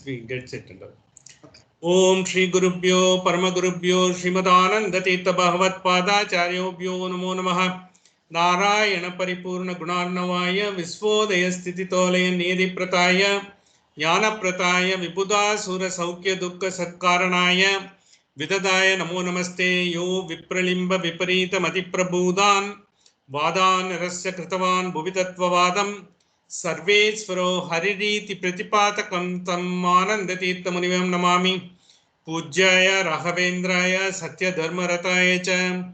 we get it. Om Shri Gurubhyo Paramagurubhyo Srimadananda Tirtha Bhagavat Padacharyobhyo Namo Namaha Narayana Paripurna Gunarnavaya Visvodaya Stititolaya Nidhi Prataya Jnana Prataya Vibuddha Sura Saukya Dukkha Satkaranaya Vidadaya Namo Namaste Yo Vipralimba Viparita Matiprabhudan Vadan Rasya Kritavan Bhuvitatva Sarvesvaro Haririti Pratipatakam Tam Anandatirtha Munivam Namami Pujyaya Rahavendraya Satya Dharmarataya Cha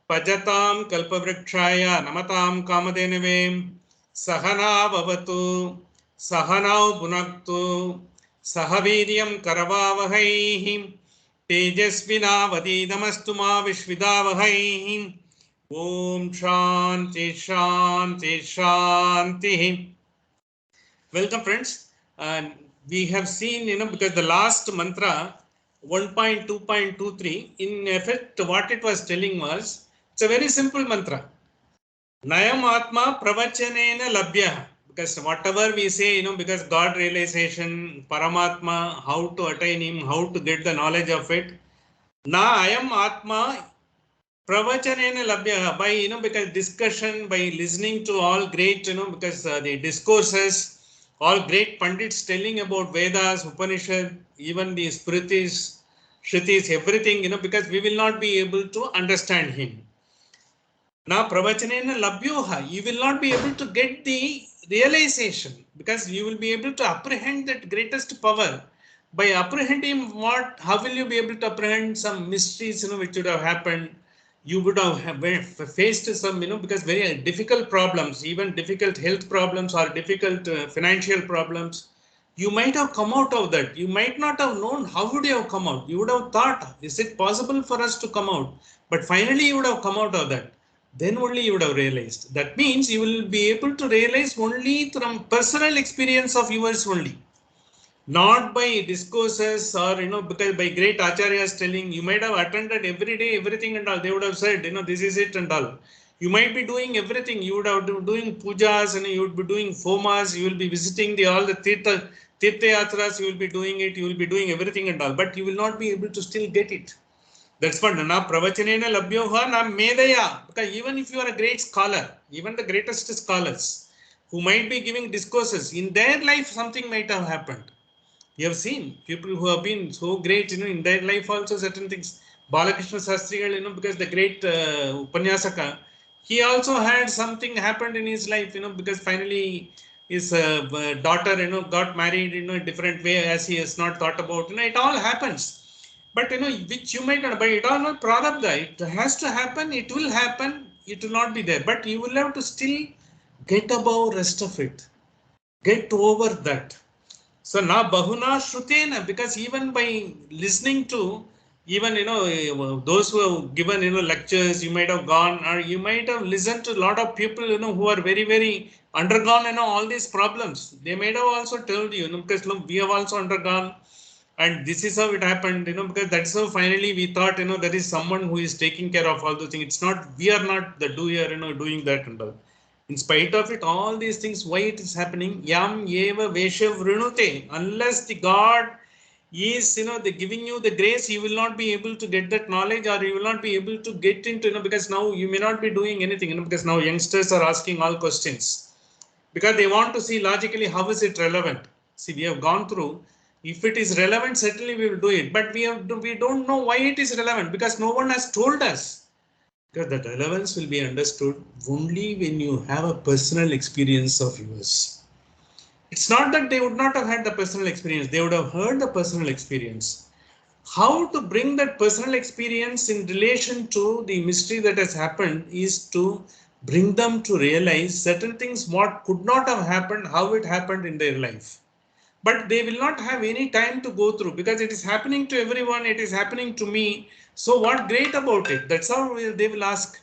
Pajatam Kalpavrakshaya Namatam Kamadenave Sahana Bhavatu Sahanau Bhunaktu Sahaviryam Karavavahai Tejasvinavadi Namastuma Vishvidavahai Om Shanti Shanti Shanti. Welcome, friends. We have seen, because the last mantra 1.2.23, in effect, what it was telling was, it's a very simple mantra. Nayam Atma Pravachanena Labhya. Because whatever we say, because God realization, Paramatma, how to attain Him, how to get the knowledge of it. Na Ayam Atma Pravachanena Labhya, by, because discussion, by listening to all great, because the discourses, all great Pandits telling about Vedas, Upanishad, even the Smritis, Shrutis, everything, because we will not be able to understand Him. Now, Pravachanena Labhyoha, you will not be able to get the realization, because you will be able to apprehend that greatest power. By apprehending what, how will you be able to apprehend some mysteries, which would have happened? You would have faced some, because very difficult problems, even difficult health problems or difficult financial problems. You might have come out of that. You might not have known how would you have come out. You would have thought, is it possible for us to come out? But finally you would have come out of that. Then only you would have realized. That means you will be able to realize only from personal experience of yours only. Not by discourses or, because by great acharyas telling, you might have attended every day, everything and all. They would have said, this is it and all. You might be doing everything. You would have been doing pujas and you would be doing fomas. You will be visiting all the tirtha yatras. You will be doing it. You will be doing everything and all. But you will not be able to still get it. That's what na pravachanena labhyoha na medaya. Because even if you are a great scholar, even the greatest scholars who might be giving discourses, in their life something might have happened. You have seen people who have been so great, in their life also certain things. Balakrishna Shastrigal, because the great Upanyasaka, he also had something happened in his life, because finally his daughter, got married in a different way as he has not thought about. It all happens. But, which you might not, but it all not prarabdha. It has to happen. It will happen. It will not be there. But you will have to still get above rest of it. Get over that. So now bahuna shrutena, because even by listening to, even those who have given lectures, you might have gone or you might have listened to a lot of people who are very, very undergone all these problems. They might have also told you, because look, we have also undergone and this is how it happened, because that's how finally we thought, there is someone who is taking care of all those things. It's not, we are not the doer, doing that and all. In spite of it, all these things, why it is happening? Yam eva vesha vrunute. Unless the God is, the giving you the grace, you will not be able to get that knowledge, or you will not be able to get into, because now you may not be doing anything, because now youngsters are asking all questions. Because they want to see logically how is it relevant. See, we have gone through. If it is relevant, certainly we will do it. But we don't know why it is relevant, because no one has told us. Because that relevance will be understood only when you have a personal experience of yours. It's not that they would not have had the personal experience. They would have heard the personal experience. How to bring that personal experience in relation to the mystery that has happened is to bring them to realize certain things, what could not have happened, how it happened in their life. But they will not have any time to go through, because it is happening to everyone. It is happening to me. So what great about it? That's how they will ask.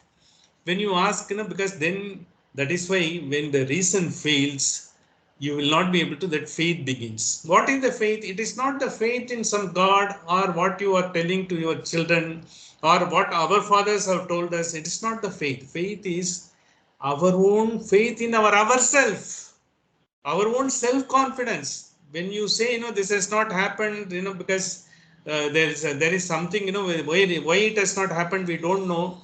When you ask, because then that is why when the reason fails, you will not be able to, that faith begins. What is the faith? It is not the faith in some God or what you are telling to your children or what our fathers have told us. It is not the faith. Faith is our own faith in ourselves, our own self-confidence. when you say, this has not happened, because there is something, why it has not happened, we don't know.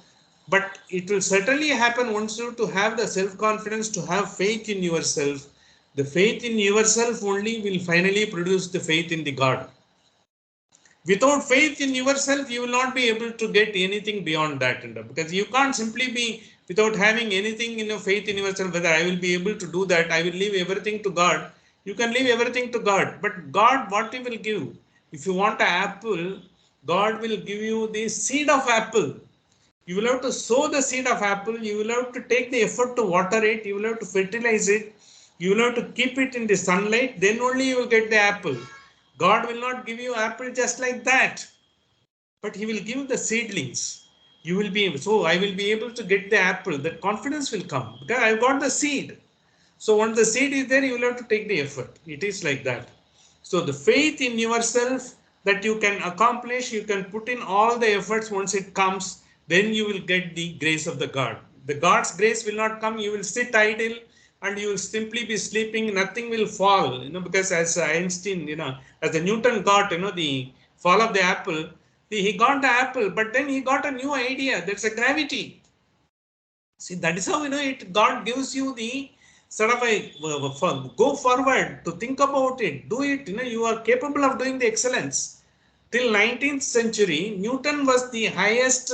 But it will certainly happen once you to have the self-confidence, to have faith in yourself. The faith in yourself only will finally produce the faith in the God. Without faith in yourself, you will not be able to get anything beyond that, because you can't simply be without having anything, faith in yourself, whether I will be able to do that, I will leave everything to God. You can leave everything to God, but God, what He will give? If you want an apple, God will give you the seed of apple. You will have to sow the seed of apple. You will have to take the effort to water it. You will have to fertilize it. You will have to keep it in the sunlight. Then only you will get the apple. God will not give you apple just like that, but He will give the seedlings. You will be able, so I will be able to get the apple. That confidence will come because I've got the seed. So once the seed is there, you will have to take the effort. It is like that. So the faith in yourself that you can accomplish, you can put in all the efforts. Once it comes, then you will get the grace of the God. The God's grace will not come. You will sit idle and you will simply be sleeping. Nothing will fall, because as Einstein, as the Newton got, the fall of the apple, he got the apple, but then he got a new idea. That's a gravity. See, that is how, it God gives you the sort of a go forward to think about it, do it. You are capable of doing the excellence. Till 19th century, Newton was the highest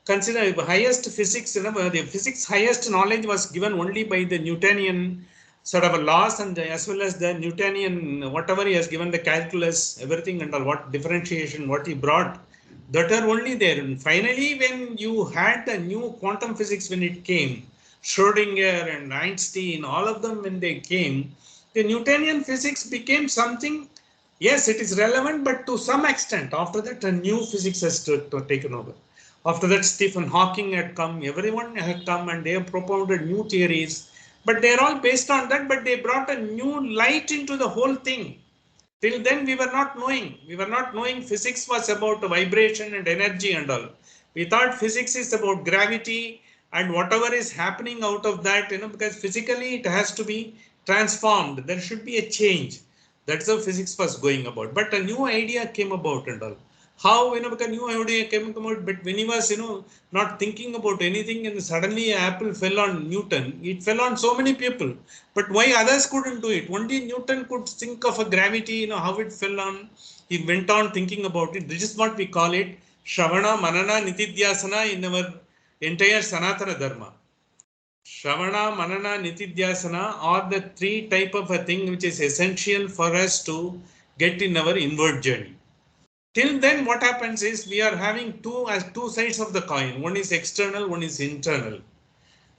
considered highest physics. The physics highest knowledge was given only by the Newtonian sort of a laws, and as well as the Newtonian whatever he has given, the calculus, everything under what differentiation, what he brought, that are only there. And finally, when you had the new quantum physics, when it came, Schrodinger and Einstein, all of them when they came, the Newtonian physics became something. Yes, it is relevant, but to some extent. After that, a new physics has taken over. After that, Stephen Hawking had come, everyone had come, and they have propounded new theories. But they are all based on that, but they brought a new light into the whole thing. Till then, we were not knowing. We were not knowing physics was about vibration and energy and all. We thought physics is about gravity and whatever is happening out of that, because physically it has to be transformed. There should be a change. That's how physics was going about. But a new idea came about and all. How, because new idea came about, but when he was, not thinking about anything, and suddenly apple fell on Newton, it fell on so many people. But why others couldn't do it? Only Newton could think of a gravity, how it fell on. He went on thinking about it. This is what we call it Shravana, Manana, Nitidhyasana in our entire Sanatana Dharma. Shravana, Manana, Nitidhyasana are the three type of a thing which is essential for us to get in our inward journey. Till then, what happens is we are having two sides of the coin. One is external, one is internal.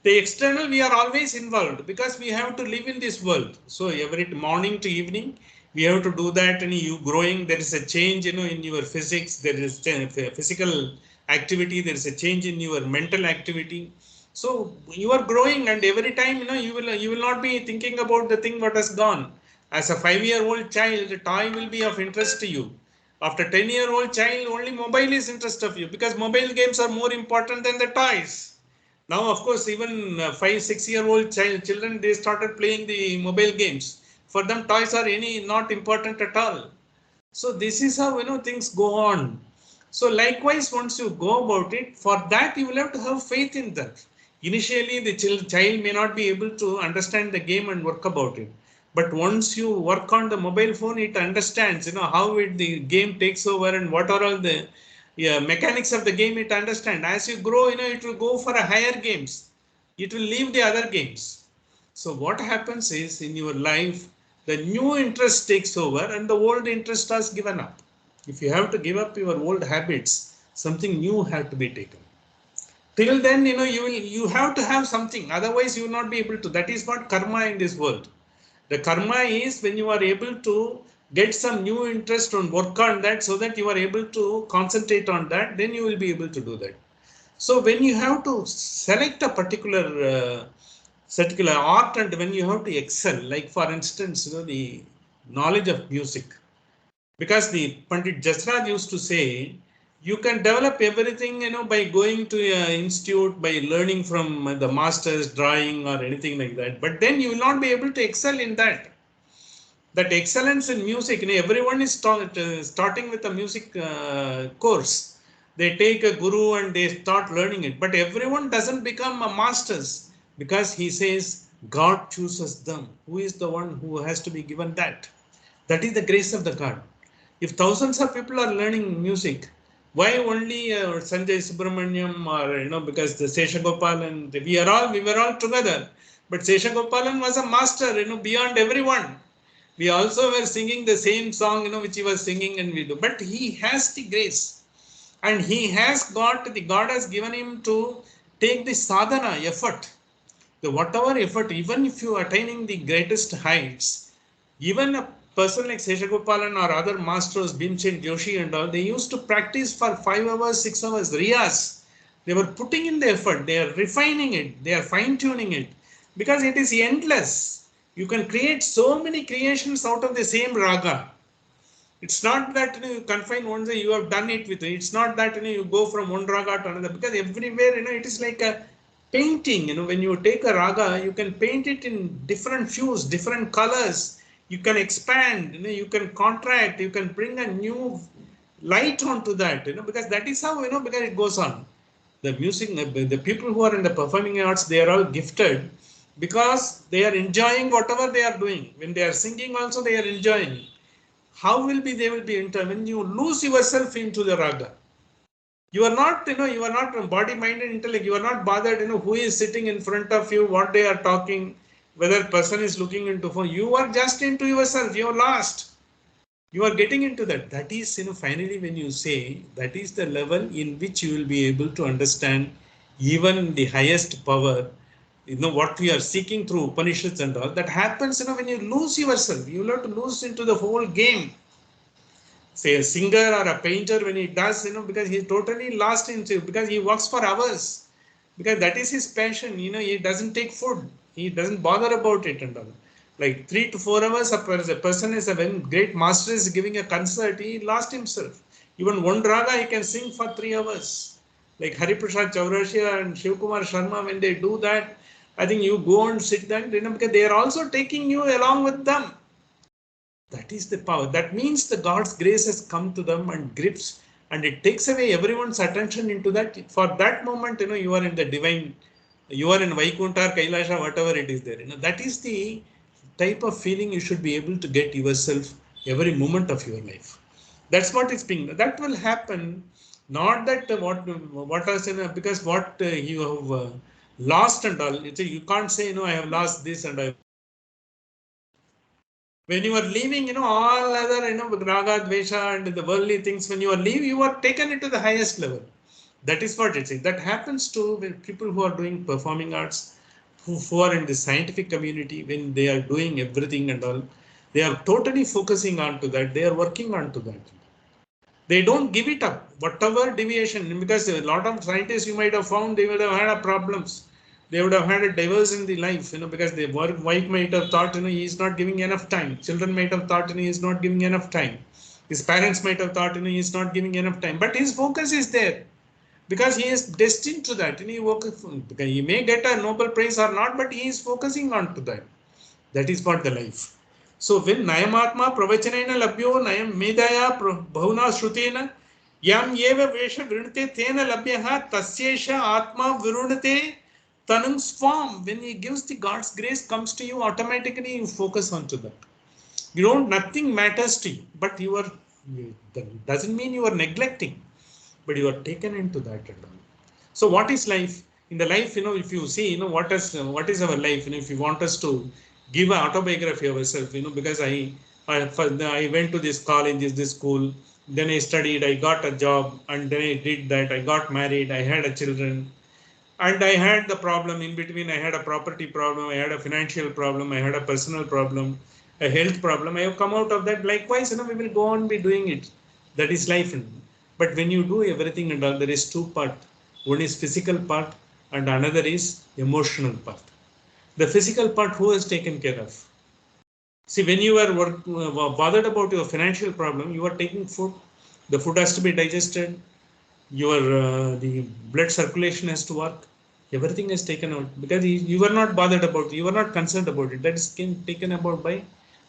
The external, we are always involved because we have to live in this world. So every morning to evening, we have to do that. And you growing, there is a change, in your physics. There is physical activity. There is a change in your mental activity. So you are growing, and every time, you will not be thinking about the thing what has gone. As a 5-year-old child, the toy will be of interest to you. After 10-year-old child, only mobile is interest of you because mobile games are more important than the toys. Now, of course, even 5-6-year-old children, they started playing the mobile games. For them, toys are not important at all. So this is how things go on. So likewise, once you go about it, for that you will have to have faith in that. Initially, the child may not be able to understand the game and work about it. But once you work on the mobile phone, it understands, how the game takes over and what are all the mechanics of the game. It understands. As you grow, it will go for a higher games. It will leave the other games. So what happens is in your life, the new interest takes over and the old interest has given up. If you have to give up your old habits, something new has to be taken. Till then, you have to have something. Otherwise, you will not be able to. That is what karma in this world. The karma is when you are able to get some new interest and work on that so that you are able to concentrate on that, then you will be able to do that. So when you have to select a particular art and when you have to excel, like for instance, the knowledge of music, because the Pandit Jasraj used to say, you can develop everything, by going to an institute, by learning from the masters, drawing or anything like that. But then you will not be able to excel in that. That excellence in music, everyone is starting with a music course. They take a guru and they start learning it. But everyone doesn't become a masters, because he says God chooses them. Who is the one who has to be given that? That is the grace of the God. If thousands of people are learning music, why only Sanjay Subramaniam, or because the Seshagopal and we were all together. But Seshagopalan was a master, beyond everyone. We also were singing the same song, which he was singing, and we do. But he has the grace, and he has got the God has given him to take the sadhana effort, the whatever effort, even if you are attaining the greatest heights, even a person like Seshagopalan or other masters, Bhimchen Joshi and all, they used to practice for 5 hours, 6 hours, riyas. They were putting in the effort, they are refining it, they are fine tuning it, because it is endless. You can create so many creations out of the same raga. It's not that you confine one day you have done it with it. It's not that you go from one raga to another, because everywhere it is like a painting. When you take a raga, you can paint it in different hues, different colors. You can expand, you can contract, you can bring a new light onto that, because that is how, because it goes on. The music, the people who are in the performing arts, they are all gifted, because they are enjoying whatever they are doing. When they are singing also, they are enjoying. How will be they will be when you lose yourself into the raga? You are not, you are not body, mind and intellect. You are not bothered, who is sitting in front of you, what they are talking, whether person is looking into phone. You are just into yourself. You are lost. You are getting into that. That is, finally when you say, that is the level in which you will be able to understand even the highest power, what we are seeking through Upanishads and all. That happens, when you lose yourself. You will have to lose into the whole game. Say a singer or a painter, when he does, because he's totally lost into, because he works for hours, because that is his passion. He doesn't take food, he doesn't bother about it and all. Like 3 to 4 hours, a person is, when great master is giving a concert, he lost himself. Even one raga he can sing for 3 hours. Like Hariprasad Chaurashia and Shivkumar Sharma, when they do that, I think you go and sit there, because they are also taking you along with them. That is the power. That means the God's grace has come to them and grips, and it takes away everyone's attention into that. For that moment, you are in the divine, you are in Vaikunta, Kailasha, whatever it is there. That is the type of feeling you should be able to get yourself every moment of your life. That's what is being. That will happen. Not that what else, because what you have lost and all. You can't say, I have lost this and I. When you are leaving, all other, raga, dvesha and the worldly things, when you are leaving, you are taken into the highest level. That is what it is. That happens to when people who are doing performing arts, who are in the scientific community, when they are doing everything and all, they are totally focusing on to that. They are working on to that. They don't give it up, whatever deviation, because a lot of scientists you might have found, they would have had a problems. They would have had a diverse in the life, because their wife might have thought, he is not giving enough time. Children might have thought, he is not giving enough time. His parents might have thought, he is not giving enough time. But his focus is there, because he is destined to that. He may get a Nobel Prize or not, but he is focusing on to that. That is what the life. So when Nayamatma Pravachanena Labhyo Nayam Medaya Bhavuna Shrutena Yam Yeva Vesha Vrinate Tena Labhyaha Tasyesha Atma Virunate Tanung Swam. When he gives the God's grace comes to you, automatically you focus onto that. You don't, nothing matters to you, but you are, doesn't mean you are neglecting, but you are taken into that. So what is life? In the life, if you see, what is our life? If you want us to give an autobiography of ourselves, because I went to this college, this school, then I studied, I got a job, and then I did that, I got married, I had a children, and I had the problem in between. I had a property problem, I had a financial problem, I had a personal problem, a health problem. I have come out of that. Likewise, we will go on be doing it. That is life. But when you do everything and all, there is two parts. One is physical part and another is emotional part. The physical part, who has taken care of? See, when you are bothered about your financial problem, you are taking food. The food has to be digested. Your the blood circulation has to work. Everything is taken out, because you are not bothered about it. You are not concerned about it. That is taken about by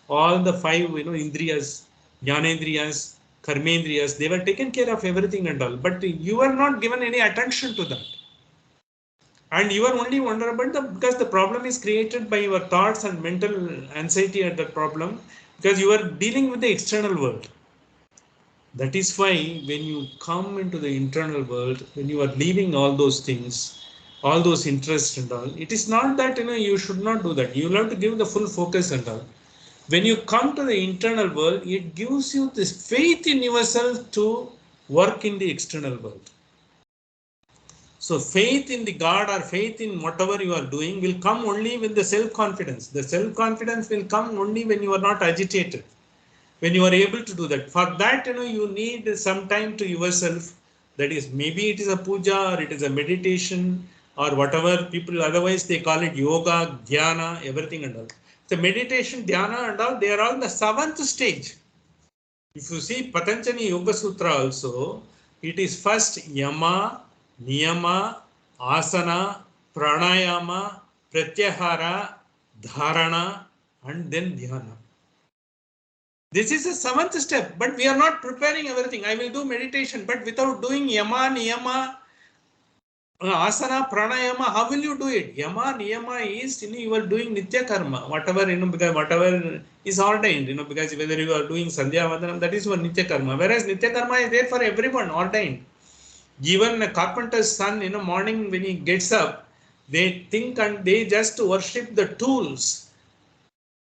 all the five, indriyas, jnanendriyas, karmendriyas, they were taken care of everything and all. But you were not given any attention to that. And you are only wondering about because the problem is created by your thoughts and mental anxiety at that problem, because you are dealing with the external world. That is why when you come into the internal world, when you are leaving all those things, all those interests and all, it is not that you should not do that. You will have to give the full focus and all. When you come to the internal world, it gives you this faith in yourself to work in the external world. So faith in the God or faith in whatever you are doing will come only with the self-confidence. The self-confidence will come only when you are not agitated, when you are able to do that. For that, you need some time to yourself. That is, maybe it is a puja or it is a meditation or whatever people otherwise they call it yoga, dhyana, everything and all. The meditation, dhyana and all, they are all the seventh stage. If you see Patanjali Yoga Sutra also, it is first yama, niyama, asana, pranayama, pratyahara, dharana, and then dhyana. This is a seventh step, but we are not preparing everything. I will do meditation, but without doing yama, niyama, asana, pranayama, how will you do it? Yama, niyama is, you are doing nitya karma, whatever, because whatever is ordained, because whether you are doing sandhya vandanam, that is your nitya karma. Whereas nitya karma is there for everyone, ordained. Even a carpenter's son, morning when he gets up, they think and they just worship the tools.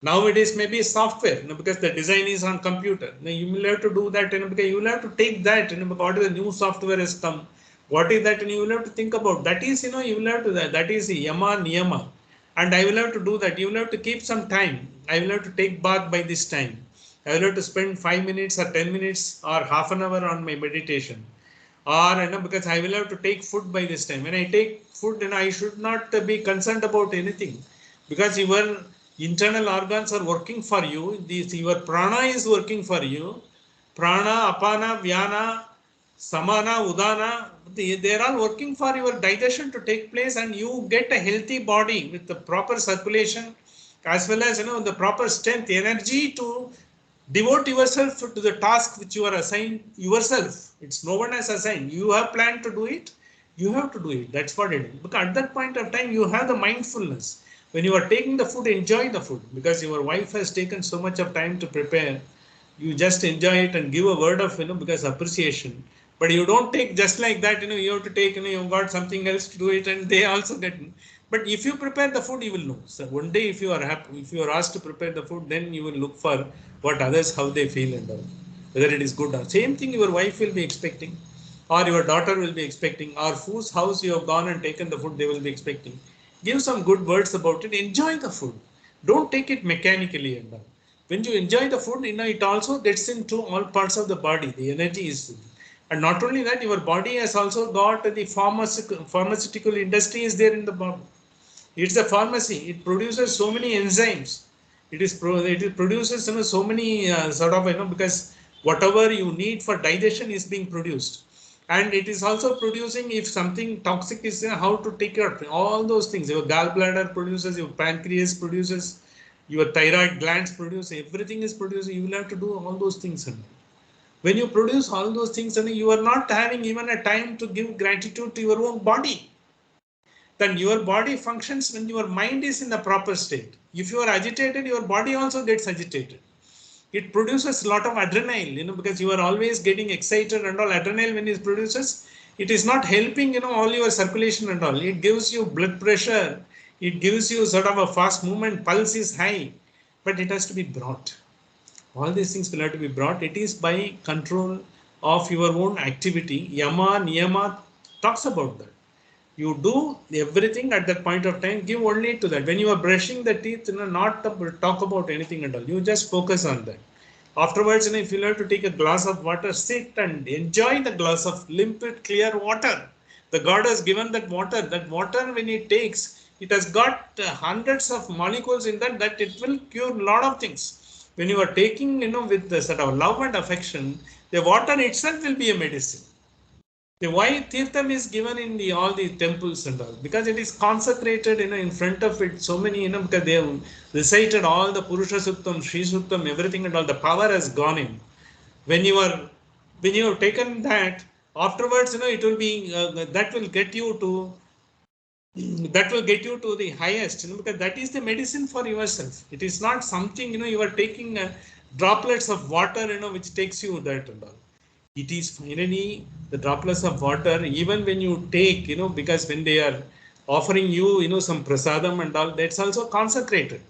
Nowadays, maybe software, because the design is on computer. Now you will have to do that, because you will have to take that, what is the new software has come. What is that, and you will have to think about. That is, you will have to, that is yama, niyama. And I will have to do that. You will have to keep some time. I will have to take bath by this time. I will have to spend 5 minutes or 10 minutes or half an hour on my meditation. Or, because I will have to take food by this time. When I take food, I should not be concerned about anything. Because your internal organs are working for you. Your prana is working for you. Prana, apana, vyana, samana, udana, they are all working for your digestion to take place, and you get a healthy body with the proper circulation as well as the proper strength, energy to devote yourself to the task which you are assigned yourself. It's no one has assigned. You have planned to do it. You have to do it. That's what it is. Because at that point of time, you have the mindfulness. When you are taking the food, enjoy the food, because your wife has taken so much of time to prepare. You just enjoy it and give a word of, because appreciation. But you don't take just like that, you have to take, you've got something else to do it, and they also get. But if you prepare the food, you will know. So one day, if you are happy, if you are asked to prepare the food, then you will look for what others, how they feel and all, whether it is good or same thing your wife will be expecting, or your daughter will be expecting, or whose house you have gone and taken the food, they will be expecting. Give some good words about it. Enjoy the food. Don't take it mechanically and all. When you enjoy the food, it also gets into all parts of the body. The energy is, and not only that, your body has also got the pharmaceutical industry is there in the body. It's a pharmacy. It produces so many enzymes. It produces so many sort of because whatever you need for digestion is being produced, and it is also producing if something toxic is there, how to take care of all those things. Your gallbladder produces, your pancreas produces, your thyroid glands produce, everything is producing. You will have to do all those things. When you produce all those things, you are not having even a time to give gratitude to your own body. Then your body functions when your mind is in the proper state. If you are agitated, your body also gets agitated. It produces a lot of adrenaline, because you are always getting excited and all. Adrenaline, when it produces, it is not helping, all your circulation and all. It gives you blood pressure. It gives you sort of a fast movement. Pulse is high, but it has to be brought. All these things will have to be brought. It is by control of your own activity. Yama, niyama talks about that. You do everything at that point of time, give only to that. When you are brushing the teeth, not talk about anything at all. You just focus on that. Afterwards, if you have to take a glass of water, sit and enjoy the glass of limpid, clear water. The God has given that water. That water, when it takes, it has got hundreds of molecules in that, that it will cure a lot of things. When you are taking, with the sort of love and affection, the water itself will be a medicine. Why Tirtham is given in all the temples and all? Because it is consecrated, in front of it, so many, because they have recited all the Purusha Suktam, Sri Suktam, everything and all, the power has gone in. When you are, when you have taken that, afterwards, it will be, that will get you to, the highest, because that is the medicine for yourself. It is not something, you are taking droplets of water, which takes you that and all. It is finally the droplets of water, even when you take, because when they are offering you, some prasadam and all, that's also consecrated.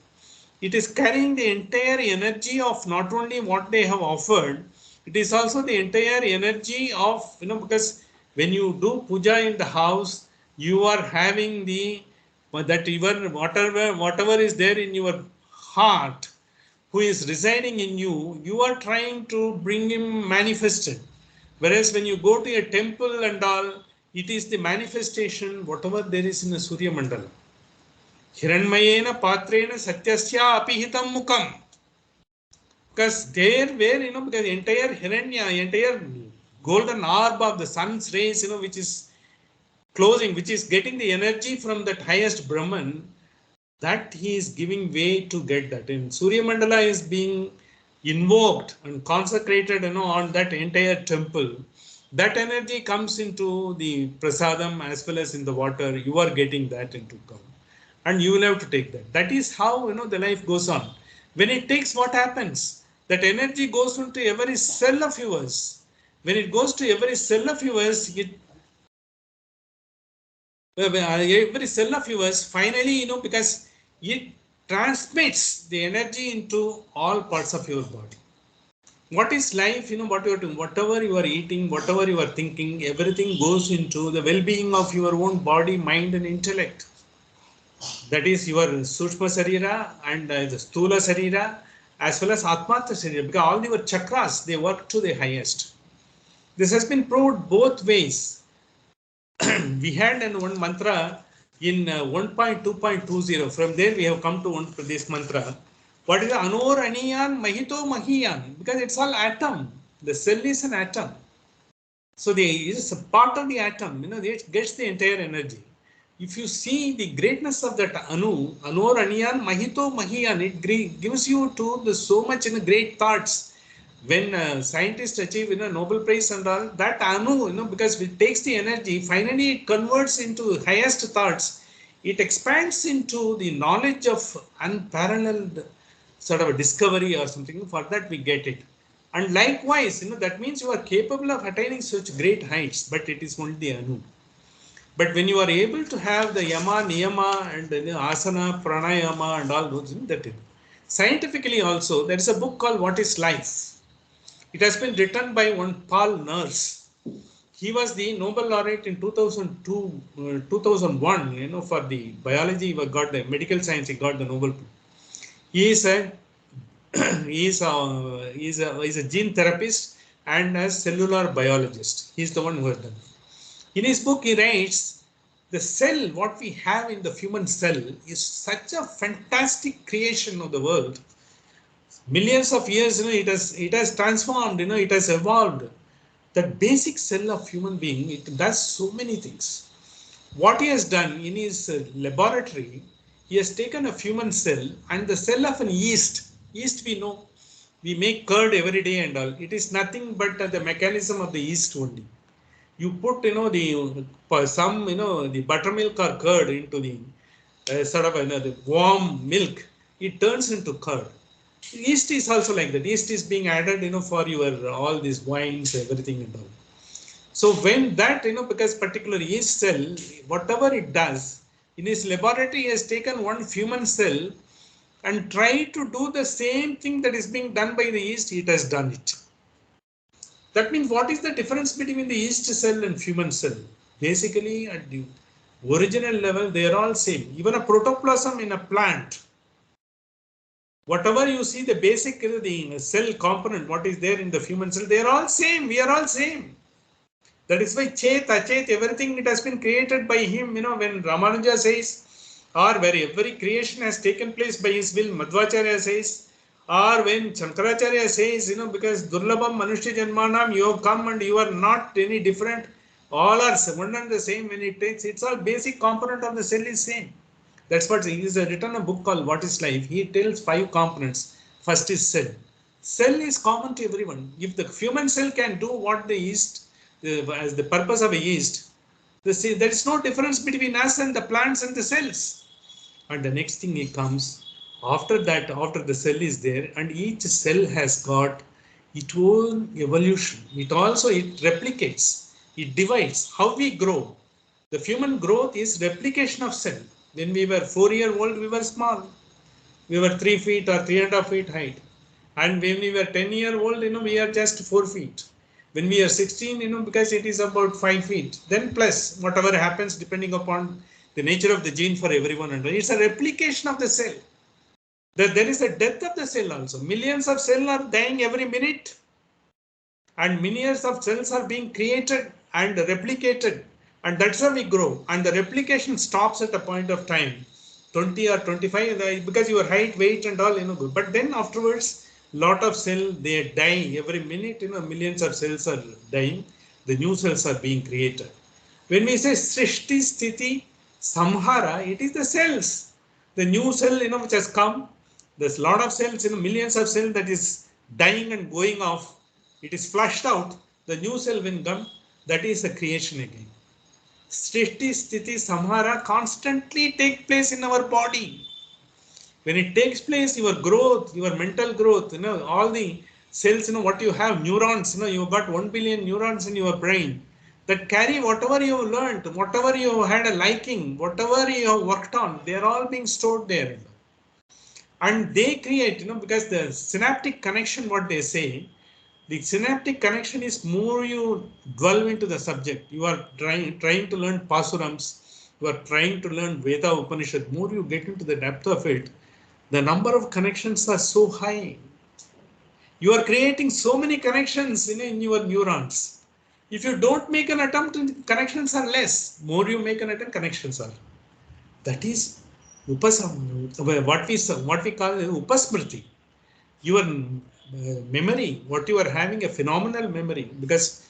It is carrying the entire energy of not only what they have offered, it is also the entire energy of, because when you do puja in the house, you are having that even whatever is there in your heart, who is residing in you, you are trying to bring him manifested. Whereas when you go to a temple and all, it is the manifestation, whatever there is in the Surya Mandala. Hiranmayena patrena satyasya apihitam mukam. Because there where, because the entire Hiranya, entire golden orb of the sun's rays, which is closing, which is getting the energy from that highest Brahman, that he is giving way to get that. And Surya Mandala is being invoked and consecrated, on that entire temple. That energy comes into the prasadam as well as in the water. You are getting that into come. And you will have to take that. That is how, the life goes on. When it takes, what happens? That energy goes into every cell of yours. When it goes to every cell of yours, every cell of yours, finally, because it transmits the energy into all parts of your body. What is life? What you are doing, whatever you are eating, whatever you are thinking, everything goes into the well-being of your own body, mind and intellect. That is your Sushma Sarira and the Stula Sarira as well as Atmata Sarira, because all your chakras, they work to the highest. This has been proved both ways. We had one mantra in 1.2.20. From there we have come to this mantra. What is Anor Aniyan Mahito Mahiyan? Because it's all atom. The cell is an atom. So it is a part of the atom, it gets the entire energy. If you see the greatness of that Anor Aniyan Mahito Mahiyan, it gives you to the so much great thoughts. When scientists achieve Nobel Prize and all, that Anu, because it takes the energy, finally it converts into highest thoughts. It expands into the knowledge of unparalleled sort of a discovery or something. For that we get it. And likewise, that means you are capable of attaining such great heights, but it is only the Anu. But when you are able to have the Yama, Niyama, and Asana, Pranayama, and all those, that is. Scientifically also, there is a book called What is Life? It has been written by one Paul Nurse. He was the Nobel laureate in 2002, 2001, for the biology, he got the medical science, he got the Nobel. He is a he's a gene therapist and a cellular biologist. He's the one who has done it. In his book, he writes, the cell, what we have in the human cell, is such a fantastic creation of the world. Millions of years, it has transformed, it has evolved. That basic cell of human being, it does so many things. What he has done in his laboratory, he has taken a human cell and the cell of an yeast. Yeast, we know, we make curd every day and all. It is nothing but the mechanism of the yeast only. You put, the buttermilk or curd into the sort of the warm milk, it turns into curd. Yeast is also like that. Yeast is being added, for your all these wines, everything and all. So when that, because particular yeast cell, whatever it does, in his laboratory, he has taken one human cell and tried to do the same thing that is being done by the yeast, it has done it. That means what is the difference between the yeast cell and human cell? Basically, at the original level, they are all same. Even a protoplasm in a plant, whatever you see, the basic the cell component, what is there in the human cell, they are all same. We are all same. That is why Chet, Achet, everything, it has been created by him. When Ramanuja says, or where every creation has taken place by his will, Madhvacharya says, or when Shankaracharya says, because Durlabham Manushya Janmanam, you have come and you are not any different. All are one and the same when it takes. It's all basic component of the cell is same. That's what he is written a book called What is Life. He tells 5 components. First is cell. Cell is common to everyone. If the human cell can do what the yeast, as the purpose of a yeast, there is no difference between us and the plants and the cells. And the next thing it comes after that, after the cell is there, and each cell has got its own evolution. It replicates, it divides. How we grow. The human growth is replication of cell. When we were 4-year-old, we were small. We were 3 feet or 3.5 feet height. And when we were 10-year-old, we are just 4 feet. When we are 16, because it is about 5 feet. Then plus whatever happens depending upon the nature of the gene for everyone. And it's a replication of the cell. There is a death of the cell also. Millions of cells are dying every minute. And millions of cells are being created and replicated. And that's how we grow. And the replication stops at a point of time. 20 or 25, because your height, weight and all, good. But then afterwards, lot of cells, they die every minute, millions of cells are dying. The new cells are being created. When we say Srishti, Sthiti, Samhara, it is the cells. The new cell, which has come, there's a lot of cells, millions of cells that is dying and going off. It is flushed out. The new cell will come. That is the creation again. Srishti, Sthiti, Samhara constantly take place in our body. When it takes place, your growth, your mental growth, all the cells, what you have, neurons, you've got 1 billion neurons in your brain that carry whatever you have learned, whatever you had a liking, whatever you have worked on, they are all being stored there. And they create, because the synaptic connection, what they say, the synaptic connection is more you dwell into the subject. You are trying to learn Pasurams. You are trying to learn Veda Upanishad. More you get into the depth of it, the number of connections are so high. You are creating so many connections in your neurons. If you don't make an attempt, connections are less. More you make an attempt, connections are. That is what we call upasmriti. Your memory, what you are having, a phenomenal memory, because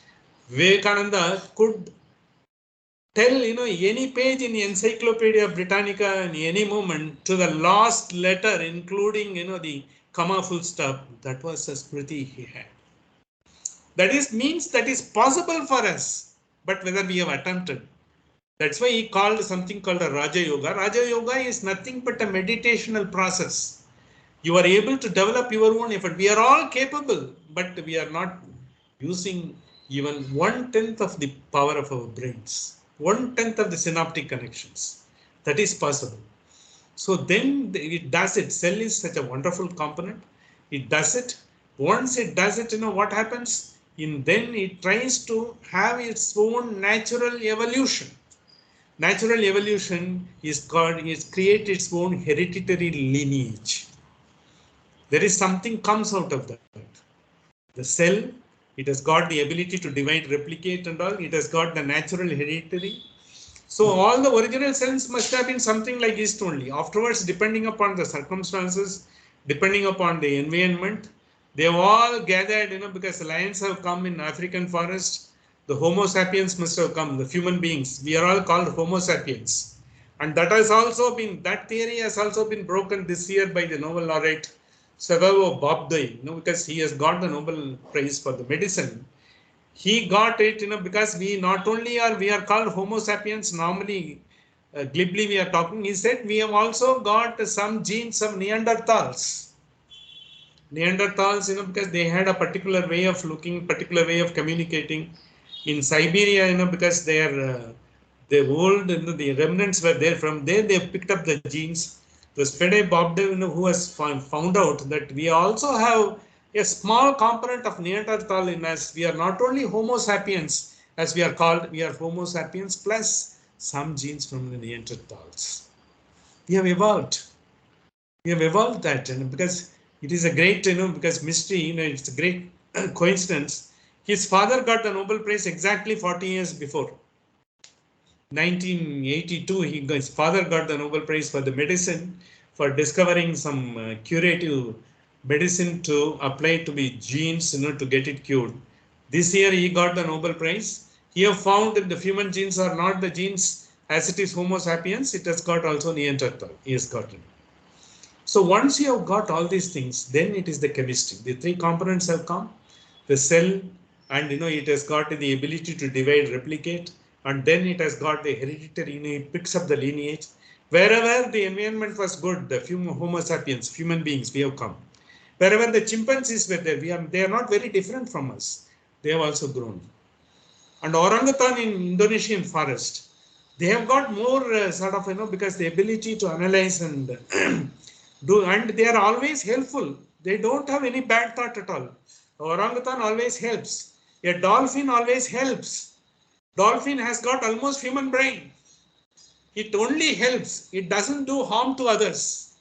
Vivekananda could tell any page in the Encyclopedia Britannica in any moment to the last letter, including the comma full stop. That was a smriti he had. Means that is possible for us, but whether we have attempted. That's why he called something called a Raja Yoga. Raja Yoga is nothing but a meditational process. You are able to develop your own effort. We are all capable, but we are not using even 1/10 of the power of our brains. 1/10 of the synaptic connections. That is possible. So then it does it. Cell is such a wonderful component. It does it. Once it does it, what happens? Then it tries to have its own natural evolution. Natural evolution is create its own hereditary lineage. There is something comes out of that. The cell, it has got the ability to divide, replicate and all. It has got the natural hereditary. So all the original cells must have been something like yeast only. Afterwards, depending upon the circumstances, depending upon the environment, they have all gathered, because the lions have come in African forest. The Homo sapiens must have come, the human beings. We are all called Homo sapiens. And that theory has also been broken this year by the Nobel laureate Savavo Bobday, because he has got the Nobel Prize for the medicine. He got it, because we are called Homo sapiens. Normally, glibly we are talking. He said we have also got some genes of Neanderthals. Neanderthals, because they had a particular way of looking, particular way of communicating. In Siberia, because they are the remnants were there. From there, they picked up the genes. The Fede Bobdev, who has found out that we also have a small component of Neanderthal in us. We are not only Homo sapiens, as we are called, we are Homo sapiens plus some genes from the Neanderthals. We have evolved. We have evolved that, because it is a great, because mystery, it's a great coincidence. His father got the Nobel Prize exactly 40 years before. 1982, his father got the Nobel Prize for the medicine for discovering some curative medicine to apply to the genes, to get it cured. This year he got the Nobel Prize. Here found that the human genes are not the genes as it is Homo sapiens, it has got also Neanderthal. He has got it. So once you have got all these things, then it is the chemistry. The three components have come, the cell, and it has got the ability to divide, replicate, and then it has got the hereditary, it picks up the lineage. Wherever the environment was good, the Homo sapiens, human beings, we have come. Wherever the chimpanzees were there, they are not very different from us. They have also grown. And orangutan in Indonesian forest, they have got more because the ability to analyze and do, and they are always helpful. They don't have any bad thought at all. Orangutan always helps. A dolphin always helps. Dolphin has got almost human brain. It only helps. It doesn't do harm to others.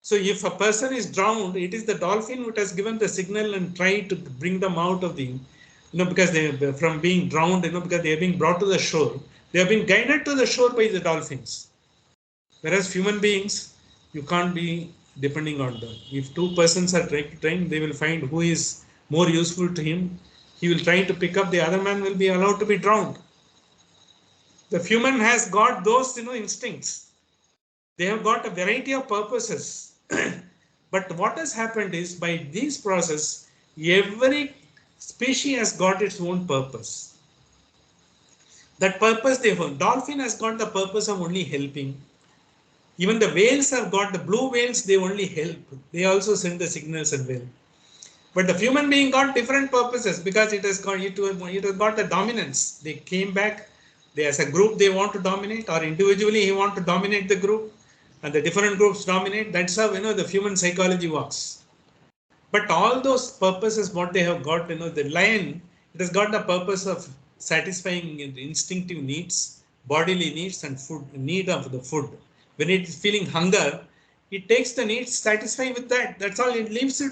So if a person is drowned, it is the dolphin who has given the signal and tried to bring them out of the, because they from being drowned, because they are being brought to the shore. They have been guided to the shore by the dolphins. Whereas human beings, you can't be depending on them. If two persons are trying, they will find who is more useful to him. He will try to pick up, the other man will be allowed to be drowned. The human has got those instincts. They have got a variety of purposes. But what has happened is, by this process, every species has got its own purpose. That purpose, dolphin has got the purpose of only helping. Even the whales have got, the blue whales, they only help. They also send the signals and well. But the human being got different purposes, because it has got the dominance. They came back, they as a group they want to dominate, or individually he want to dominate the group, and the different groups dominate. That's how the human psychology works. But all those purposes, what they have got, the lion, it has got the purpose of satisfying instinctive needs, bodily needs, and food, need of the food. When it is feeling hunger, it takes the needs, satisfy with that. That's all. It leaves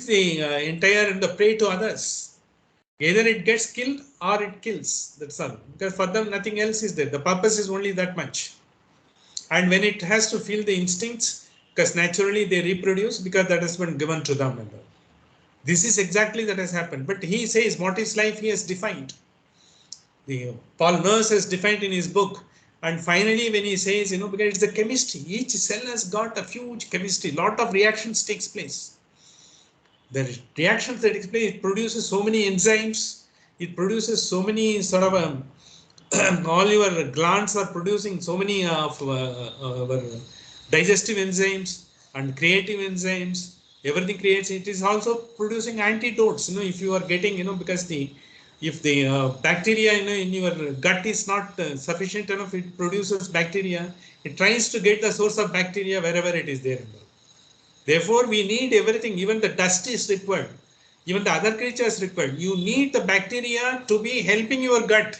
the entire the prey to others. Either it gets killed or it kills. That's all. Because for them, nothing else is there. The purpose is only that much. And when it has to feel the instincts, because naturally they reproduce, because that has been given to them. This is exactly that has happened. But he says, what is life? He has defined. Paul Nurse has defined in his book. And finally, when he says, because it's the chemistry, each cell has got a huge chemistry, lot of reactions takes place. The reactions that takes place, it produces so many enzymes, it produces so many sort of all your glands are producing so many of digestive enzymes and creative enzymes. Everything creates. It is also producing antidotes. If you are getting, because if the bacteria in your gut is not sufficient enough, it produces bacteria. It tries to get the source of bacteria wherever it is there. Therefore, we need everything. Even the dust is required. Even the other creatures required. You need the bacteria to be helping your gut.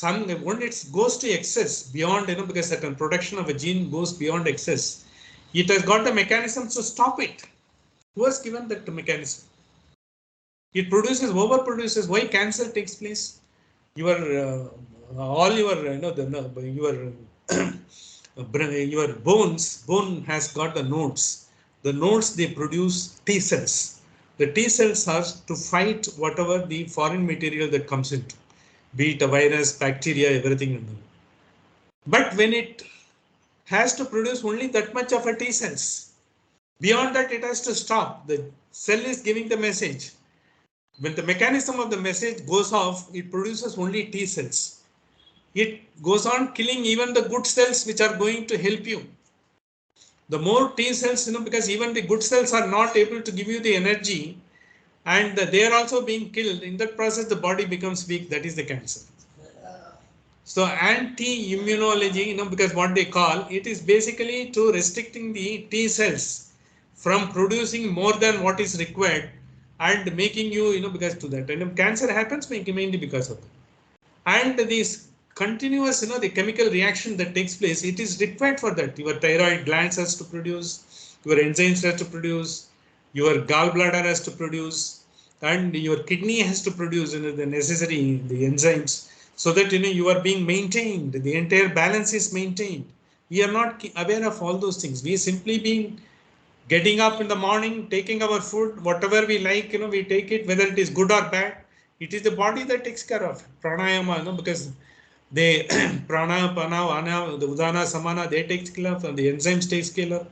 When it goes to excess beyond, because certain production of a gene goes beyond excess, it has got the mechanisms to stop it. Who has given that mechanism? It produces, overproduces. Why cancer takes place? All your, your bone has got the nodes. The nodes, they produce T cells. The T cells are to fight whatever the foreign material that comes into, be it a virus, bacteria, everything. But when it has to produce only that much of a T cells, beyond that it has to stop. The cell is giving the message. When the mechanism of the message goes off, it produces only T cells. It goes on killing even the good cells which are going to help you. The more T cells, because even the good cells are not able to give you the energy, and they are also being killed. In that process, the body becomes weak. That is the cancer. So anti-immunology, because what they call, it is basically to restricting the T cells from producing more than what is required and making you, because to that. And cancer happens mainly because of that. And this continuous, the chemical reaction that takes place, it is required for that. Your thyroid glands has to produce, your enzymes has to produce, your gallbladder has to produce, and your kidney has to produce the necessary the enzymes, so that you are being maintained. The entire balance is maintained. We are not aware of all those things. We simply being getting up in the morning, taking our food, whatever we like, we take it, whether it is good or bad. It is the body that takes care of pranayama, because they prana, pana, vana, the udana, samana, they take care of, and the enzymes takes care of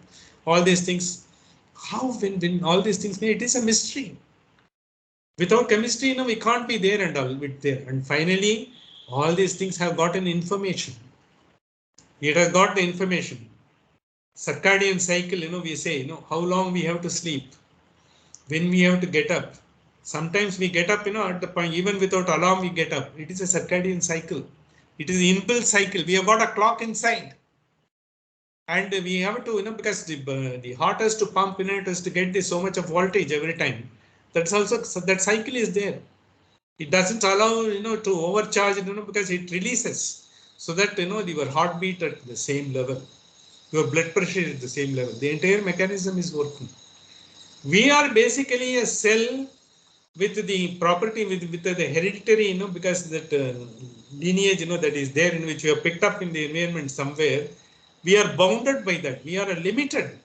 all these things. How when all these things, it is a mystery. Without chemistry, we can't be there and all with there. And finally, all these things have gotten information. It has got the information. Circadian cycle, we say, how long we have to sleep, when we have to get up. Sometimes we get up, at the point, even without alarm, we get up. It is a circadian cycle. It is the inbuilt cycle. We have got a clock inside. And we have to, because the heart has to pump, it has to get this so much of voltage every time. That's also, so that cycle is there. It doesn't allow, to overcharge, because it releases so that, your heartbeat at the same level, your blood pressure is the same level. The entire mechanism is working. We are basically a cell with the property, with the hereditary, because that lineage, that is there, in which we have picked up in the environment somewhere. We are bounded by that. We are limited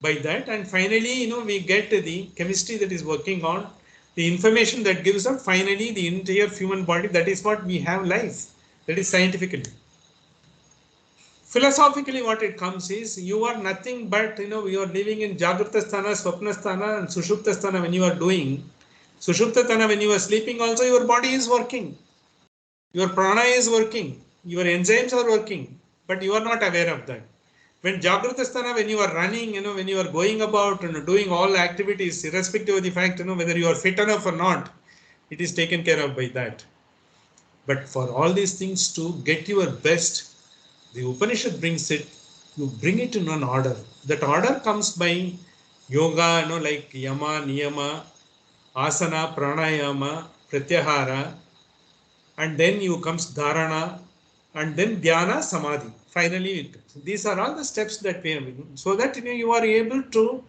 by that. And finally, we get the chemistry that is working on the information that gives up finally the entire human body. That is what we have life. That is scientifically. Philosophically, what it comes is, you are nothing but, you are living in Jagrata Sthana, Swapna Sthana, and Sushupta Sthana when you are doing. Sushupta Sthana, when you are sleeping also, your body is working. Your prana is working. Your enzymes are working. But you are not aware of that. When Jagrata Sthana, when you are running, when you are going about and doing all activities, irrespective of the fact, whether you are fit enough or not, it is taken care of by that. But for all these things to get your best, the Upanishad brings it, you bring it in an order. That order comes by yoga, like yama, niyama, asana, pranayama, pratyahara, and then you comes dharana, and then dhyana, samadhi. Finally, these are all the steps that we have, so that you are able to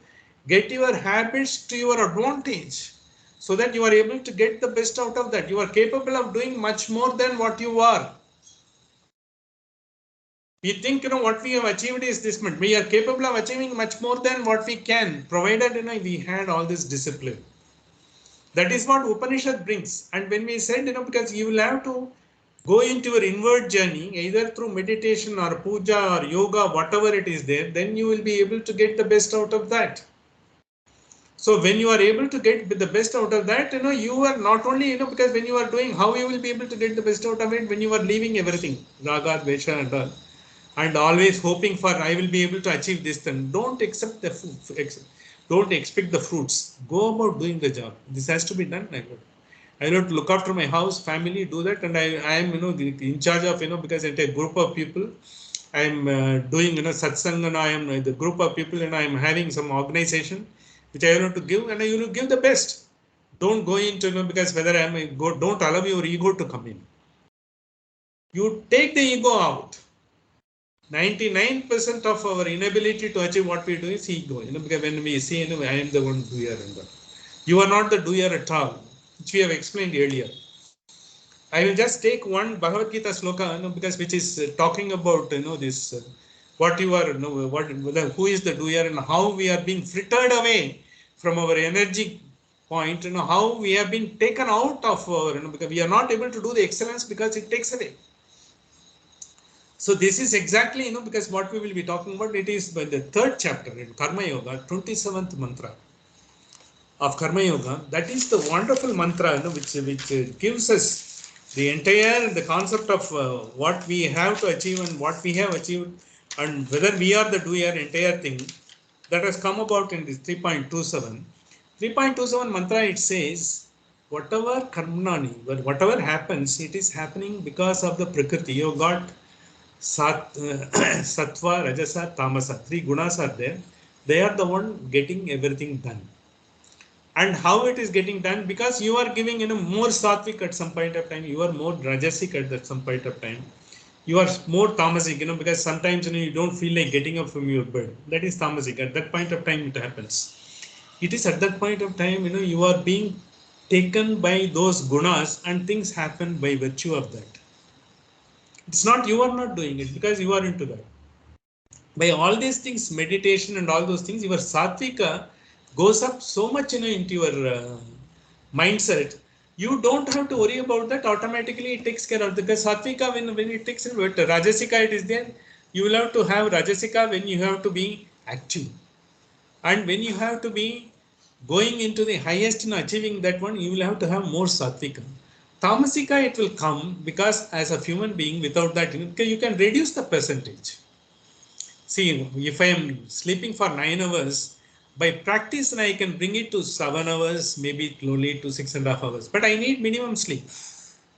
get your habits to your advantage, so that you are able to get the best out of that. You are capable of doing much more than what you are. We think, what we have achieved is this much. We are capable of achieving much more than what we can, provided, we had all this discipline. That is what Upanishad brings. And when we said, because you will have to go into your inward journey, either through meditation or puja or yoga, whatever it is there, then you will be able to get the best out of that. So when you are able to get the best out of that, you are not only, because when you are doing, how you will be able to get the best out of it, when you are leaving everything, raga, dvesha and all, and always hoping for, I will be able to achieve this thing. Don't accept the don't expect the fruits. Go about doing the job. This has to be done. I have to look after my house, family, do that, and I am, in charge of, because it's a group of people. I am doing, satsang, and I am the group of people, and I am having some organization which I have to give, and I will give the best. Don't go into, because whether I am go, don't allow your ego to come in. You take the ego out. 99% of our inability to achieve what we do is ego. Because when we say, I am the one doer, and you are not the doer at all, which we have explained earlier. I will just take one Bhagavad Gita sloka, because which is talking about, this, what you are, who is the doer, and how we are being frittered away from our energy point, how we have been taken out of our, because we are not able to do the excellence because it takes away. So this is exactly, because what we will be talking about, it is by the third chapter in Karma Yoga, 27th mantra of Karma Yoga. That is the wonderful mantra, which gives us the entire, the concept of what we have to achieve and what we have achieved, and whether we are the doer, entire thing that has come about in this 3.27. 3.27 mantra, it says, whatever karmani, whatever happens, it is happening because of the prakriti. You got sattva, rajasa, tamasa. Three gunas are there. They are the one getting everything done. And how it is getting done? Because you are giving, more sattvic at some point of time. You are more rajasic at some point of time. You are more tamasic, because sometimes, you don't feel like getting up from your bed. That is tamasic. At that point of time, it happens. It is at that point of time, you are being taken by those gunas, and things happen by virtue of that. It's not, you are not doing it because you are into that. By all these things, meditation and all those things, your sattvika goes up so much, into your mindset, You don't have to worry about that. Automatically it takes care of, because Satvika, when it takes in, but Rajasika it is there. You will have to have Rajasika when you have to be active. And when you have to be going into the highest in achieving that one, you will have to have more Sattvika. Tamasika, it will come because as a human being, without that, you can reduce the percentage. See, if I am sleeping for 9 hours, by practice I can bring it to 7 hours, maybe slowly to 6.5 hours. But I need minimum sleep.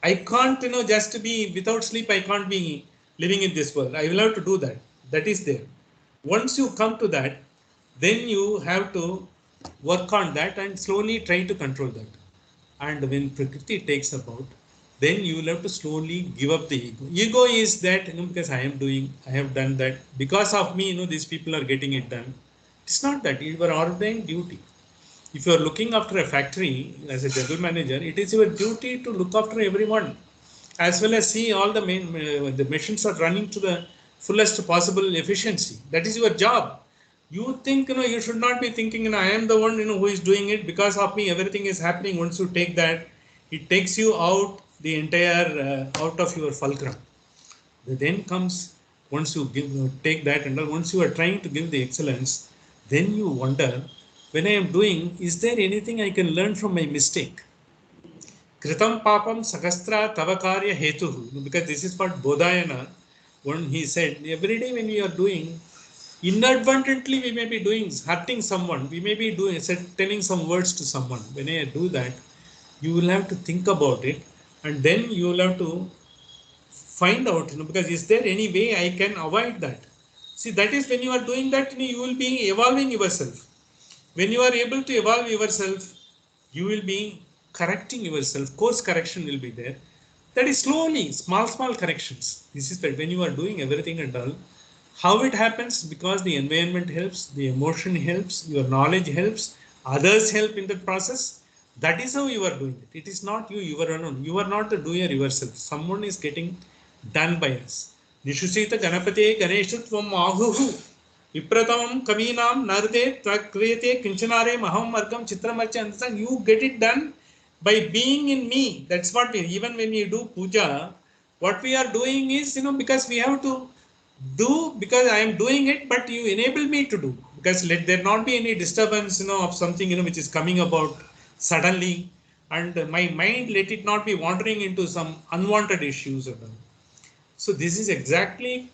I can't, just be without sleep. I can't be living in this world. I will have to do that. That is there. Once you come to that, then you have to work on that and slowly try to control that. And when Prakriti takes about, then you will have to slowly give up the ego. Ego is that, because I am doing, I have done that. Because of me, these people are getting it done. It's not that. It's your ordained duty. If you are looking after a factory as a general manager, it is your duty to look after everyone, as well as see all the machines are running to the fullest possible efficiency. That is your job. You think, you should not be thinking, I am the one, who is doing it, because of me everything is happening. Once you take that, it takes you out the entire out of your fulcrum. Then comes, once you take that, and once you are trying to give the excellence, then you wonder, when I am doing, is there anything I can learn from my mistake? Kritam papam sakastra tavakarya hetuhu. Because this is what Bodhayana, when he said, every day when we are doing, inadvertently we may be doing, hurting someone, we may be doing, telling some words to someone. When I do that, you will have to think about it, and then you will have to find out, because is there any way I can avoid that? See, that is when you are doing that, you will be evolving yourself. When you are able to evolve yourself, you will be correcting yourself. Course correction will be there. That is slowly, small corrections. This is that when you are doing everything and all, how it happens? Because the environment helps, the emotion helps, your knowledge helps, others help in the process. That is how you are doing it. It is not you, you are alone. You are not the doer yourself. Someone is getting done by us. Nishusita Ganapate Ganeshutvam Ahuhu. Vipratamam Kavinam Narde Kriyate Kinchanare Maham Margam Chitramarcha. Understand? You get it done by being in me. That's what we, even when you do puja, what we are doing is, because we have to do, because I am doing it, but you enable me to do. Because let there not be any disturbance, of something, which is coming about suddenly, and my mind, let it not be wandering into some unwanted issues. So this is exactly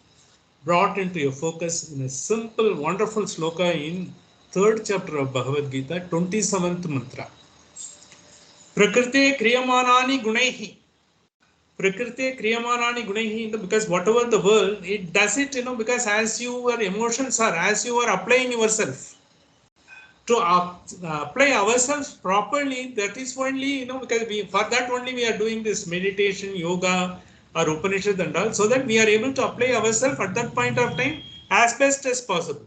brought into your focus in a simple, wonderful sloka in third chapter of Bhagavad Gita, 27th mantra. Prakrite kriyamanani gunaihi. Prakrite kriyamanani gunaihi, because whatever the world, it does it, because as your emotions are, as you are applying yourself, to apply ourselves properly, that is only, because for that only we are doing this meditation, yoga, or Upanishad and all, so that we are able to apply ourselves at that point of time as best as possible.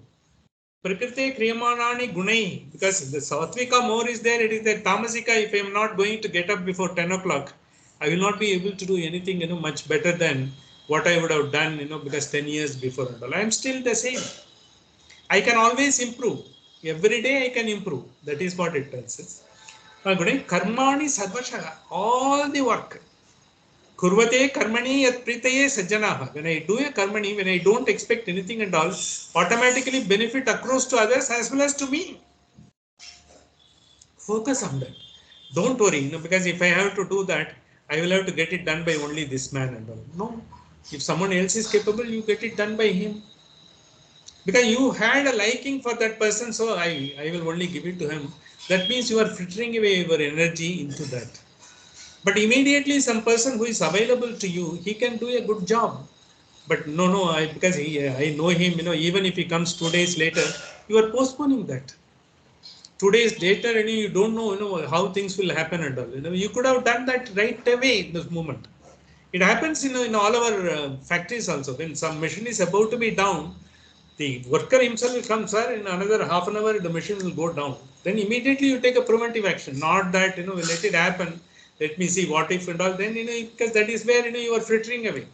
Prakriti kriyamanani gunai, because the Sattvika more is there, it is the Tamasika. If I am not going to get up before 10 o'clock, I will not be able to do anything, much better than what I would have done, because 10 years before and all. I am still the same. I can always improve. Every day I can improve. That is what it tells us. Karmani sarvashaha, all the work. Kurvate karmani yat pritaye sajjanaha. When I do a karmani, when I don't expect anything and all, automatically benefit accrues to others as well as to me. Focus on that. Don't worry, because if I have to do that, I will have to get it done by only this man and all. No. If someone else is capable, you get it done by him. Because you had a liking for that person, so I will only give it to him. That means you are filtering away your energy into that. But immediately some person who is available to you, he can do a good job. But no, because I know him, even if he comes 2 days later, you are postponing that. 2 days later, and you don't know, how things will happen and all. You could have done that right away in this moment. It happens, in all our factories also. When some machine is about to be down, the worker himself will come, sir, in another half an hour, the machine will go down. Then immediately you take a preventive action, not that, let it happen. Let me see what if and all. Then, because that is where, you are filtering away.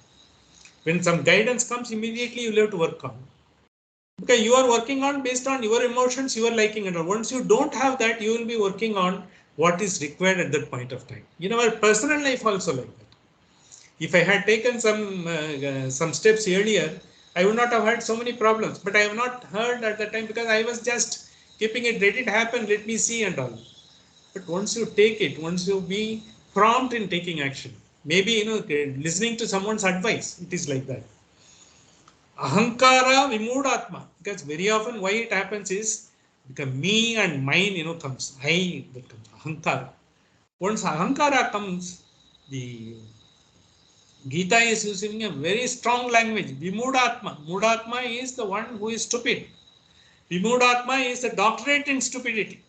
When some guidance comes, immediately you have to work on. Because you are working on based on your emotions, your liking and all. Once you don't have that, you will be working on what is required at that point of time. In our personal life also like that. If I had taken some steps earlier, I would not have had so many problems. But I have not heard at that time because I was just keeping it, let it happen, let me see and all. But once you take it, once you be prompt in taking action, maybe listening to someone's advice, it is like that. Ahankara vimudatma, because very often why it happens is because me and mine comes, I, that comes ahankara. Once ahankara comes, the Gita is using a very strong language. Vimudatma. Mudatma is the one who is stupid. Vimudatma is the doctorate in stupidity.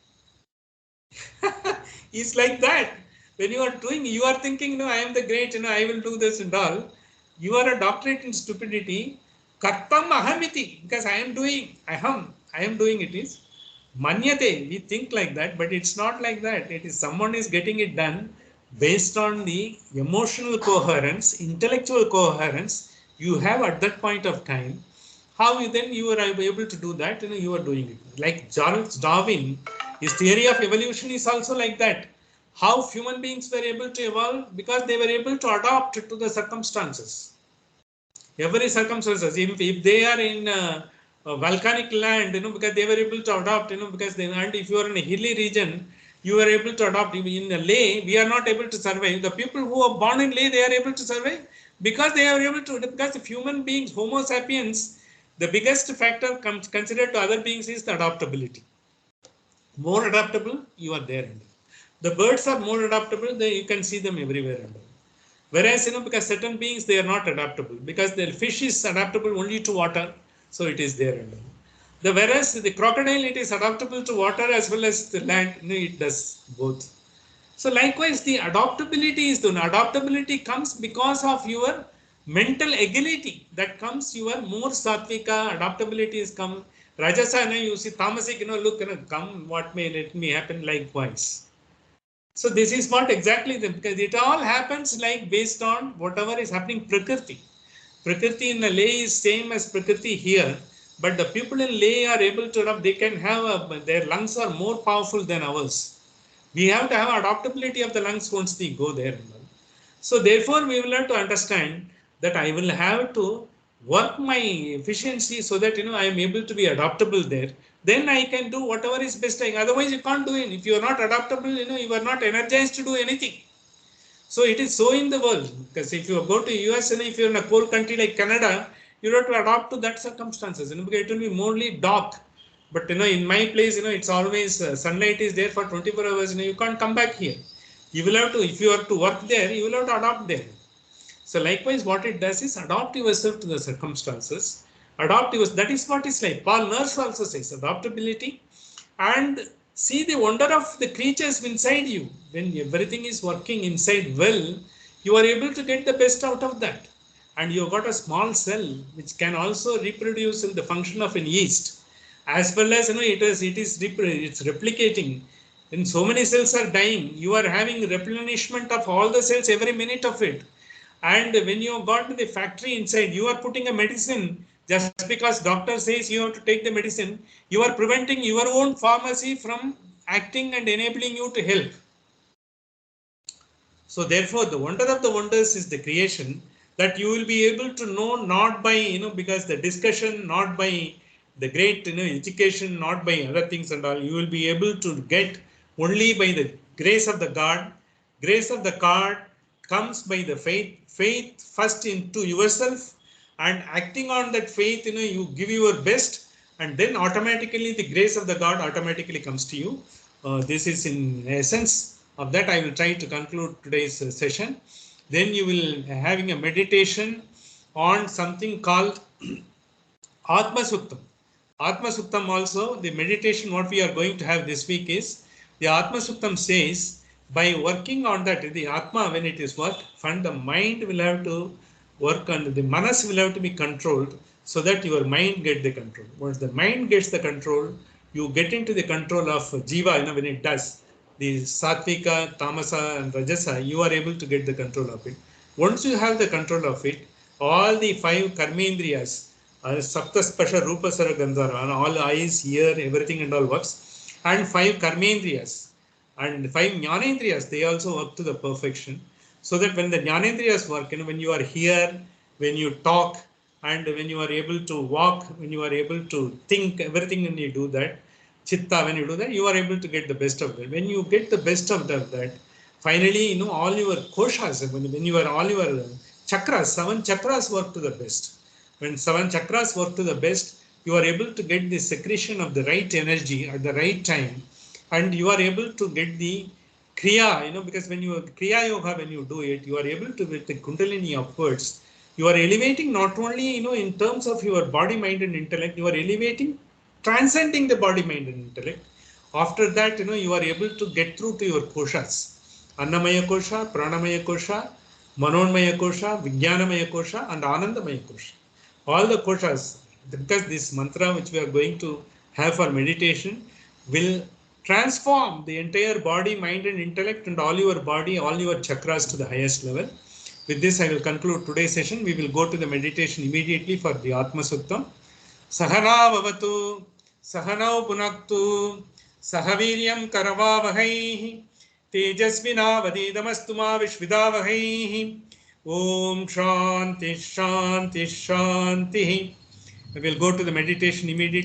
It's like that. When you are doing, you are thinking, no, I am the great, I will do this and all. You are a doctorate in stupidity. Kartam ahamiti, because I am doing, I am doing it is. Manyate, we think like that, but it's not like that. It is someone is getting it done based on the emotional coherence, intellectual coherence you have at that point of time. How then you are able to do that? You are doing it. Like Charles Darwin, his theory of evolution is also like that. How human beings were able to evolve because they were able to adapt to the circumstances. Every circumstances, if they are in a volcanic land, because they were able to adopt, because they, and if you are in a hilly region, you are able to adopt. In a Leh, we are not able to survive. The people who are born in Leh, they are able to survive because they are able to, because if human beings, Homo sapiens, the biggest factor considered to other beings is the adaptability. More adaptable, you are there. The birds are more adaptable, you can see them everywhere. Whereas, because certain beings, they are not adaptable because the fish is adaptable only to water. So it is there. Whereas the crocodile, it is adaptable to water as well as the land. It does both. So likewise, the adaptability is the adaptability comes because of your mental agility. That comes your more sattvika adaptability is come. Rajasa, you see tamasic, look, come what may let me happen likewise. So this is what exactly because it all happens like based on whatever is happening Prakriti. Prakriti in the Leh is same as Prakriti here, but the people in Leh are able to, they can have, their lungs are more powerful than ours. We have to have adaptability of the lungs once they go there. So therefore we will have to understand that I will have to work my efficiency so that I am able to be adaptable there. Then I can do whatever is best. Otherwise you can't do it. If you are not adaptable, you are not energized to do anything. So it is so in the world, because if you go to US and if you're in a cold country like Canada, you have to adapt to that circumstances. Because it will be morely dark. But in my place, it's always sunlight is there for 24 hours. You can't come back here. You will have to, if you are to work there, you will have to adapt there. So likewise, what it does is adapt yourself to the circumstances. That is what is like. Paul Nurse also says adaptability and see the wonder of the creatures inside you. When everything is working inside well, you are able to get the best out of that. And you've got a small cell which can also reproduce in the function of an yeast. As well as it's replicating. And so many cells are dying. You are having replenishment of all the cells every minute of it. And when you got to the factory inside, you are putting a medicine just because doctor says you have to take the medicine. You are preventing your own pharmacy from acting and enabling you to help. So therefore, the wonder of the wonders is the creation that you will be able to know not by, because the discussion, not by the great, education, not by other things and all. You will be able to get only by the grace of the God. Grace of the God comes by the faith. Faith first into yourself, and acting on that faith, you give your best, and then automatically the grace of the God automatically comes to you. This is in essence of that. I will try to conclude today's session. Then you will having a meditation on something called Atma Suktam. Atma Suktam also, the meditation what we are going to have this week is, the Atma Suktam says, by working on that, the Atma when it is worked, and the mind will have to work on, the manas will have to be controlled so that your mind get the control. Once the mind gets the control, you get into the control of Jiva, when it does. The Satvika, Tamasa and Rajasa, you are able to get the control of it. Once you have the control of it, all the 5 Karmendriyas, Saptaspasha, Rupasara, Gandhara, all eyes, ear, everything and all works. And 5 Karmendriyas, And 5 jnanendriyas, they also work to the perfection. So that when the jnanendriyas work, when you are here, when you talk, and when you are able to walk, when you are able to think, everything, when you do that, chitta, when you do that, you are able to get the best of that. When you get the best of that, finally, all your koshas, when you are all your chakras, 7 chakras work to the best. When 7 chakras work to the best, you are able to get the secretion of the right energy at the right time, and you are able to get the kriya, because when you kriya yoga, when you do it, you are able to get the kundalini upwards. You are elevating not only, in terms of your body, mind, and intellect, you are elevating, transcending the body, mind, and intellect. After that, you are able to get through to your koshas. Annamaya kosha, pranamaya kosha, manonmaya kosha, vijnanamaya kosha, and anandamaya kosha. All the koshas, because this mantra which we are going to have for meditation will transform the entire body, mind, and intellect, and all your body, all your chakras to the highest level. With this, I will conclude today's session. We will go to the meditation immediately for the Atma Suktam. Sahana Vavatu, Sahanau Punaktu, Sahaviryam Karavavahai, Tejasvina Vadidamastuma Vishvidavahai. Om Shanti Shanti Shanti. We will go to the meditation immediately.